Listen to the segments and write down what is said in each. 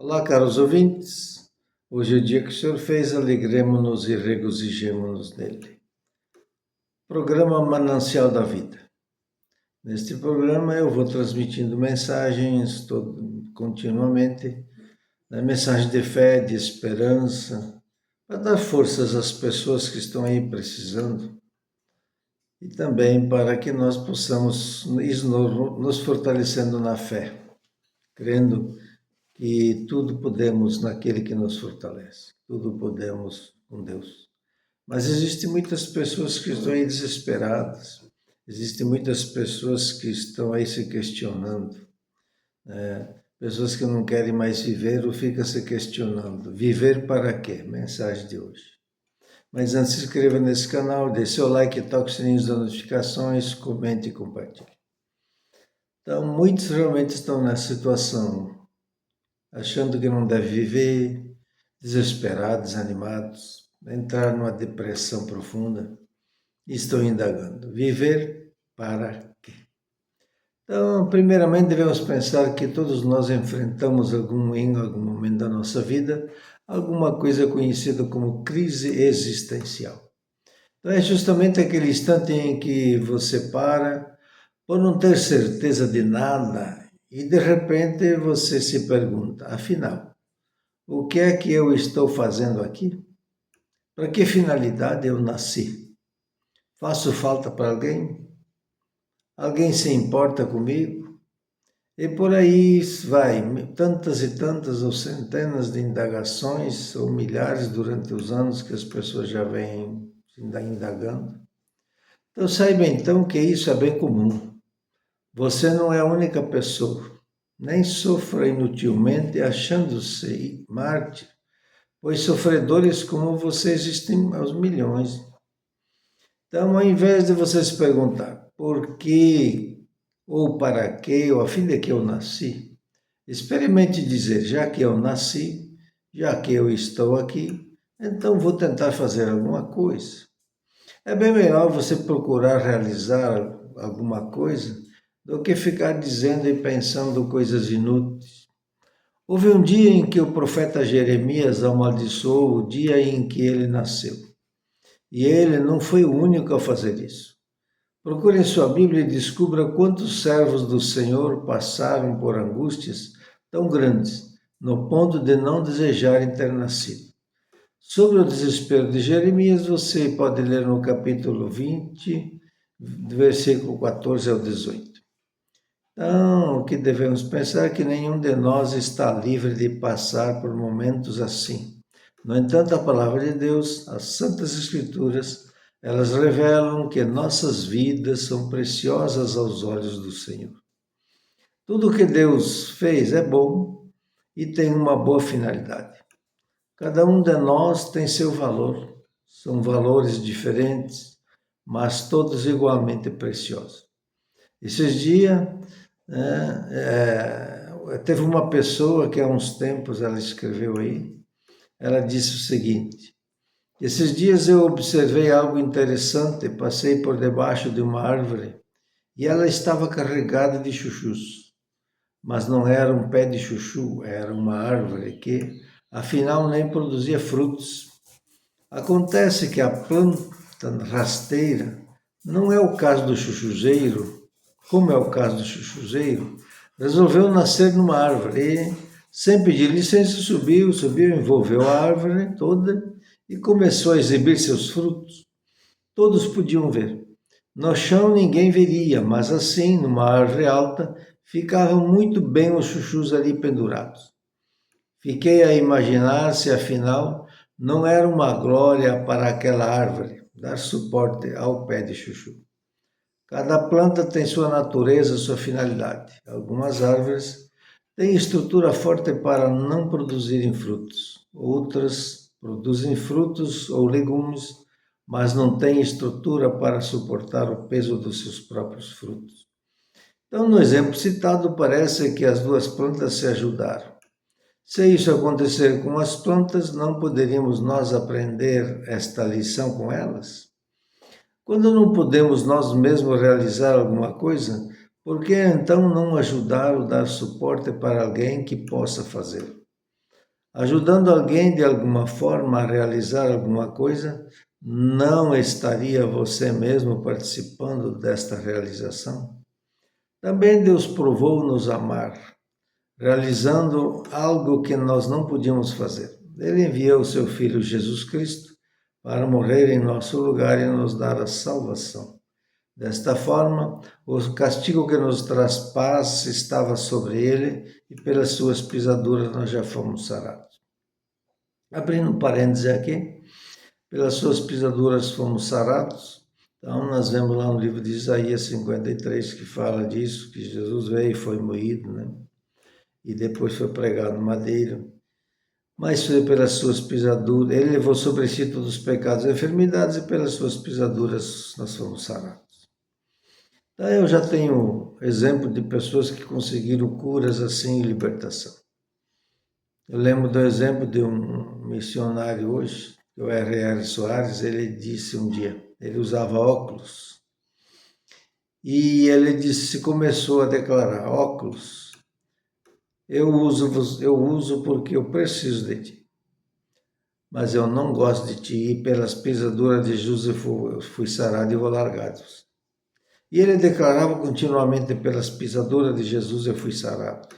Olá, caros ouvintes. Hoje é o dia que o Senhor fez, alegremo-nos e regozijemo-nos nele. Programa Manancial da Vida. Neste programa eu vou transmitindo mensagens continuamente, mensagem de fé, de esperança, para dar forças às pessoas que estão aí precisando e também para que nós possamos ir nos fortalecendo na fé, crendo que tudo podemos naquele que nos fortalece, tudo podemos com Deus. Mas existem muitas pessoas que estão aí desesperadas, existem muitas pessoas que estão aí se questionando, pessoas que não querem mais viver ou ficam se questionando. Viver para quê? Mensagem de hoje. Mas antes, se inscreva nesse canal, dê seu like, toque o sininho das notificações, comente e compartilhe. Então, muitos realmente estão nessa situação, achando que não deve viver, desesperados, desanimados, entrar numa depressão profunda e estão indagando. Viver para quê? Então, primeiramente, devemos pensar que todos nós enfrentamos em algum momento da nossa vida, alguma coisa conhecida como crise existencial. Então, é justamente aquele instante em que você para, por não ter certeza de nada, e de repente você se pergunta, afinal, o que é que eu estou fazendo aqui? Para que finalidade eu nasci? Faço falta para alguém? Alguém se importa comigo? E por aí vai, tantas e tantas ou centenas de indagações, ou milhares durante os anos que as pessoas já vêm indagando. Então saiba então que isso é bem comum. Você não é a única pessoa, nem sofra inutilmente achando-se mártir, pois sofredores como você existem aos milhões. Então, ao invés de você se perguntar por que, ou para que, ou a fim de que eu nasci, experimente dizer, já que eu nasci, já que eu estou aqui, então vou tentar fazer alguma coisa. É bem melhor você procurar realizar alguma coisa do que ficar dizendo e pensando coisas inúteis. Houve um dia em que o profeta Jeremias amaldiçoou o dia em que ele nasceu. E ele não foi o único a fazer isso. Procure em sua Bíblia e descubra quantos servos do Senhor passaram por angústias tão grandes, no ponto de não desejarem ter nascido. Sobre o desespero de Jeremias, você pode ler no capítulo 20, do versículo 14 ao 18. Então, o que devemos pensar é que nenhum de nós está livre de passar por momentos assim. No entanto, a palavra de Deus, as Santas Escrituras, elas revelam que nossas vidas são preciosas aos olhos do Senhor. Tudo o que Deus fez é bom e tem uma boa finalidade. Cada um de nós tem seu valor, são valores diferentes, mas todos igualmente preciosos. Esses dias, teve uma pessoa que há uns tempos ela escreveu aí, ela disse o seguinte: esses dias eu observei algo interessante, passei por debaixo de uma árvore e ela estava carregada de chuchus, mas não era um pé de chuchu, era uma árvore que, afinal, nem produzia frutos. Acontece que a planta rasteira não é o caso do chuchuzeiro, como é o caso do chuchuzeiro, resolveu nascer numa árvore e, sem pedir licença, subiu, envolveu a árvore toda e começou a exibir seus frutos. Todos podiam ver. No chão ninguém veria, mas assim, numa árvore alta, ficavam muito bem os chuchus ali pendurados. Fiquei a imaginar se, afinal, não era uma glória para aquela árvore dar suporte ao pé de chuchu. Cada planta tem sua natureza, sua finalidade. Algumas árvores têm estrutura forte para não produzirem frutos. Outras produzem frutos ou legumes, mas não têm estrutura para suportar o peso dos seus próprios frutos. Então, no exemplo citado, parece que as duas plantas se ajudaram. Se isso acontecer com as plantas, não poderíamos nós aprender esta lição com elas? Quando não podemos nós mesmos realizar alguma coisa, por que então não ajudar ou dar suporte para alguém que possa fazê-lo? ajudando alguém de alguma forma a realizar alguma coisa, não estaria você mesmo participando desta realização? Também Deus provou nos amar, realizando algo que nós não podíamos fazer. Ele enviou o seu Filho Jesus Cristo para morrer em nosso lugar e nos dar a salvação. Desta forma, o castigo que nos traz paz estava sobre ele e pelas suas pisaduras nós já fomos sarados. Abrindo um parêntese aqui, pelas suas pisaduras fomos sarados. Então, nós vemos lá no livro de Isaías 53 que fala disso, que Jesus veio e foi moído, né? E depois foi pregado no madeiro. Mas foi pelas suas pisaduras, ele levou sobre si todos os pecados e enfermidades, e pelas suas pisaduras nós fomos sarados. Então, eu já tenho exemplo de pessoas que conseguiram curas assim e libertação. Eu lembro do exemplo de um missionário hoje, o R.R. Soares. Ele disse um dia, ele usava óculos, e ele disse, começou a declarar, óculos, eu uso porque eu preciso de ti, mas eu não gosto de ti, e pelas pisaduras de Jesus eu fui sarado e vou largado. E ele declarava continuamente, pelas pisaduras de Jesus eu fui sarado.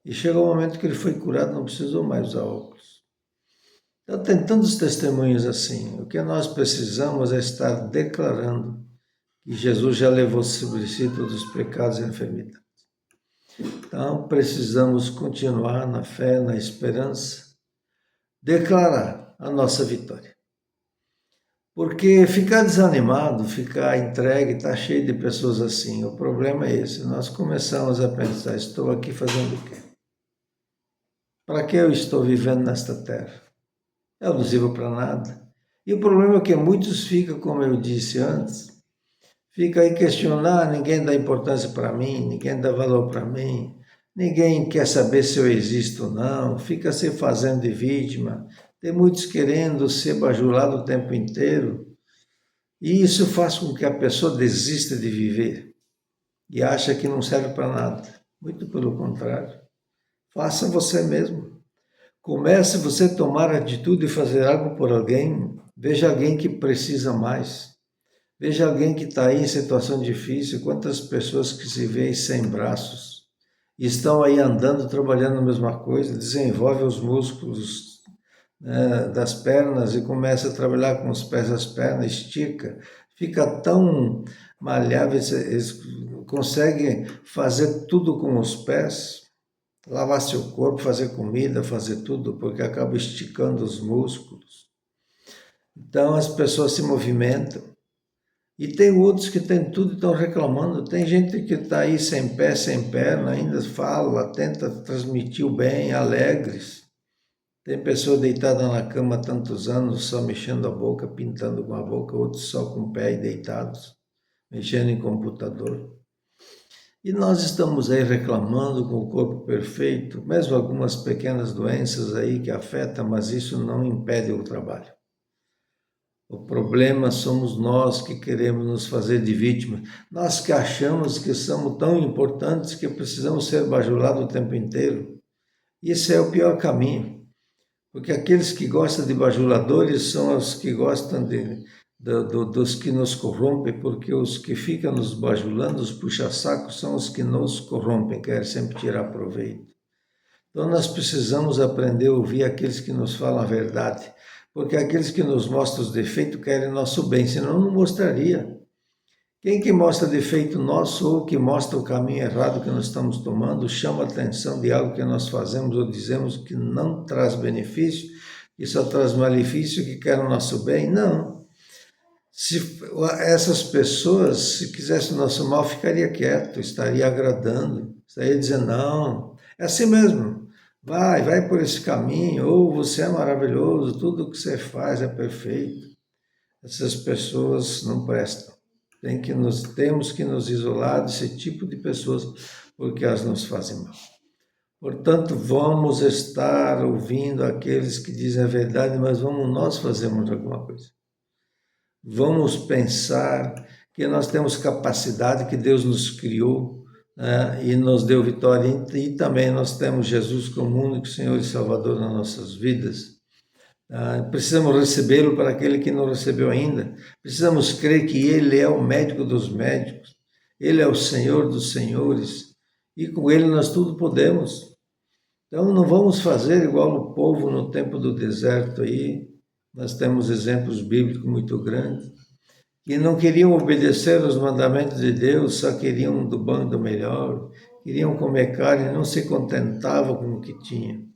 E chegou o momento que ele foi curado, não precisou mais usar óculos. Então tem tantos testemunhos assim. O que nós precisamos é estar declarando que Jesus já levou sobre si todos os pecados e enfermidades. Então precisamos continuar na fé, na esperança, declarar a nossa vitória. Porque ficar desanimado, ficar entregue, está cheio de pessoas assim. O problema é esse. Nós começamos a pensar, estou aqui fazendo o quê? Para que eu estou vivendo nesta terra? Eu não sirvo para nada. E o problema é que muitos ficam, como eu disse antes, fica aí questionar, ninguém dá importância para mim, ninguém dá valor para mim, ninguém quer saber se eu existo ou não, fica se fazendo de vítima. Tem muitos querendo ser bajulado o tempo inteiro. E isso faz com que a pessoa desista de viver e acha que não serve para nada. Muito pelo contrário. Faça você mesmo. Comece você a tomar atitude e fazer algo por alguém. Veja alguém que precisa mais. Veja alguém que está aí em situação difícil. Quantas pessoas que se veem sem braços e estão aí andando, trabalhando a mesma coisa. Desenvolve os músculos, né, das pernas e começa a trabalhar com os pés e as pernas, estica. Fica tão malhável, eles conseguem fazer tudo com os pés. Lavar seu corpo, fazer comida, fazer tudo, porque acaba esticando os músculos. Então as pessoas se movimentam. E tem outros que têm tudo e estão reclamando. Tem gente que está aí sem pé, sem perna, ainda fala, tenta transmitir o bem, alegres. Tem pessoa deitada na cama há tantos anos, só mexendo a boca, pintando com a boca, outros só com o pé e deitados, mexendo em computador. E nós estamos aí reclamando com o corpo perfeito, mesmo algumas pequenas doenças aí que afetam, mas isso não impede o trabalho. O problema somos nós que queremos nos fazer de vítima. Nós que achamos que somos tão importantes que precisamos ser bajulados o tempo inteiro. E esse é o pior caminho. Porque aqueles que gostam de bajuladores são os que gostam dos que nos corrompem, porque os que ficam nos bajulando, os puxa-sacos, são os que nos corrompem, querem sempre tirar proveito. Então nós precisamos aprender a ouvir aqueles que nos falam a verdade, porque aqueles que nos mostram os defeitos querem nosso bem, senão não mostraria. Quem que mostra defeito nosso ou que mostra o caminho errado que nós estamos tomando, chama a atenção de algo que nós fazemos ou dizemos que não traz benefício, que só traz malefício, que quer o nosso bem? Não. Se essas pessoas, se quisessem o nosso mal, ficaria quieto, estaria agradando, estaria dizendo, não, é assim mesmo, vai por esse caminho, ou você é maravilhoso, tudo que você faz é perfeito. Essas pessoas não prestam. Temos que nos isolar desse tipo de pessoas, porque elas nos fazem mal. Portanto, vamos estar ouvindo aqueles que dizem a verdade, mas vamos nós fazermos alguma coisa. Vamos pensar que nós temos capacidade, que Deus nos criou, e nos deu vitória. E também nós temos Jesus como único Senhor e Salvador nas nossas vidas. Precisamos recebê-lo para aquele que não recebeu ainda. Precisamos crer que Ele é o médico dos médicos. Ele é o Senhor dos senhores. E com Ele nós tudo podemos. Então não vamos fazer igual o povo no tempo do deserto aí. Nós temos exemplos bíblicos muito grandes. Que não queriam obedecer aos mandamentos de Deus, só queriam do bom e do melhor. Queriam comer carne, não se contentavam com o que tinham.